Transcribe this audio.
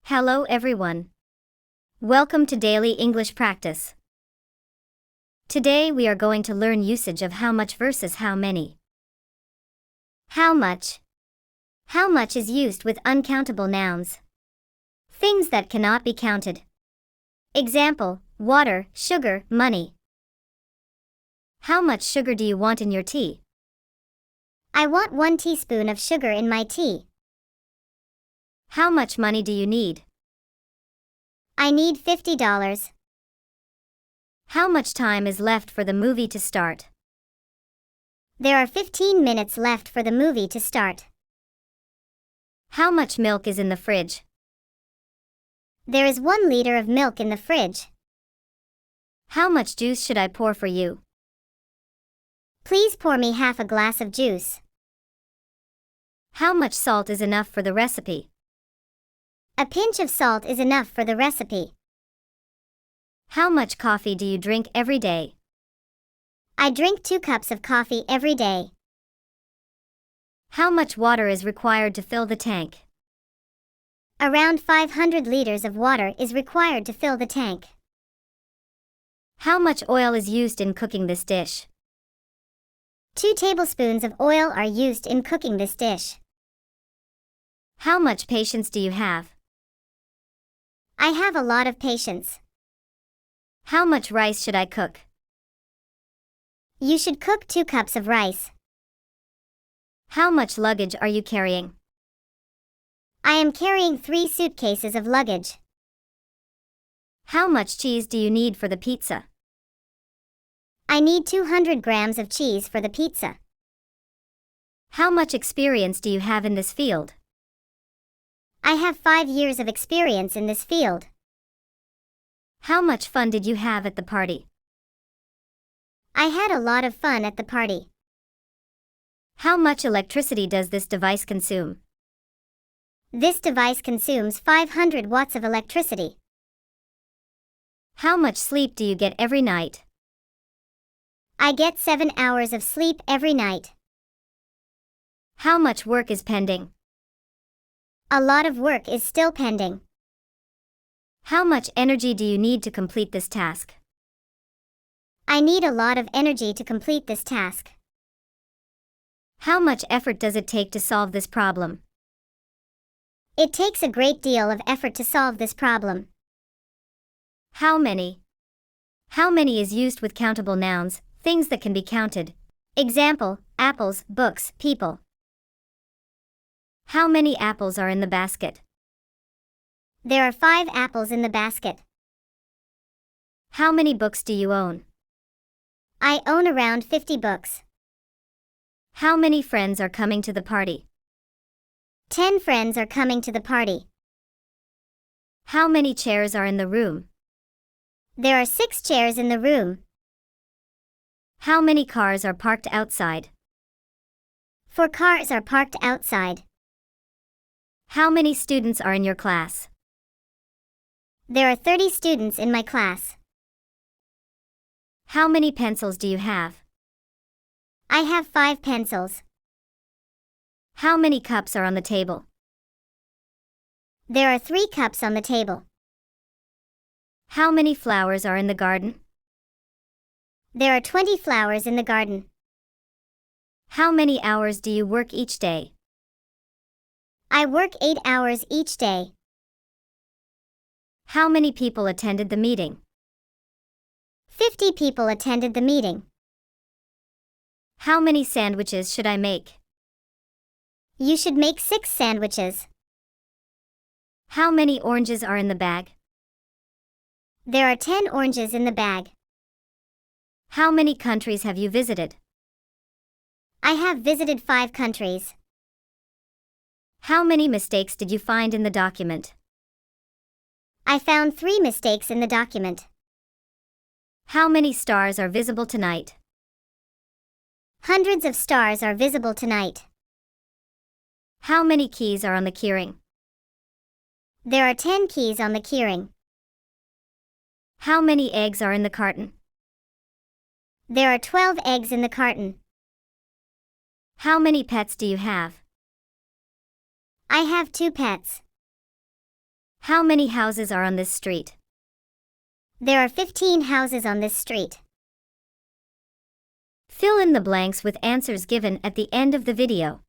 Hello everyone. Welcome to Daily English Practice. Today we are going to learn usage of how much versus how many. How much. How much is used with uncountable nouns. Things that cannot be counted. Example, water, sugar, money. How much sugar do you want in your tea? I want 1 teaspoon of sugar in my tea. How much money do you need? I need $50. How much time is left for the movie to start? There are 15 minutes left for the movie to start. How much milk is in the fridge? There is 1 liter of milk in the fridge. How much juice should I pour for you? Please pour me half a glass of juice. How much salt is enough for the recipe? A pinch of salt is enough for the recipe. How much coffee do you drink every day? I drink 2 cups of coffee every day. How much water is required to fill the tank? Around 500 liters of water is required to fill the tank. How much oil is used in cooking this dish? 2 tablespoons of oil are used in cooking this dish. How much patience do you have? I have a lot of patience. How much rice should I cook? You should cook 2 cups of rice. How much luggage are you carrying? I am carrying 3 suitcases of luggage. How much cheese do you need for the pizza? I need 200 grams of cheese for the pizza. How much experience do you have in this field? I have 5 years of experience in this field. How much fun did you have at the party? I had a lot of fun at the party. How much electricity does this device consume? This device consumes 500 watts of electricity. How much sleep do you get every night? I get 7 hours of sleep every night. How much work is pending? A lot of work is still pending. How much energy do you need to complete this task? I need a lot of energy to complete this task. How much effort does it take to solve this problem? It takes a great deal of effort to solve this problem. How many? How many is used with countable nouns, things that can be counted. Example, apples, books, people. How many apples are in the basket? There are 5 apples in the basket. How many books do you own? I own around 50 books. How many friends are coming to the party? 10 friends are coming to the party. How many chairs are in the room? There are 6 chairs in the room. How many cars are parked outside? 4 cars are parked outside. How many students are in your class? There are 30 students in my class. How many pencils do you have? I have 5 pencils. How many cups are on the table? There are 3 cups on the table. How many flowers are in the garden? There are 20 flowers in the garden. How many hours do you work each day? I work 8 hours each day. How many people attended the meeting? 50 people attended the meeting. How many sandwiches should I make? You should make 6 sandwiches. How many oranges are in the bag? There are 10 oranges in the bag. How many countries have you visited? I have visited 5 countries. How many mistakes did you find in the document? I found 3 mistakes in the document. How many stars are visible tonight? Hundreds of stars are visible tonight. How many keys are on the keyring? There are 10 keys on the keyring. How many eggs are in the carton? There are 12 eggs in the carton. How many pets do you have? I have 2 pets. How many houses are on this street? There are 15 houses on this street. Fill in the blanks with answers given at the end of the video.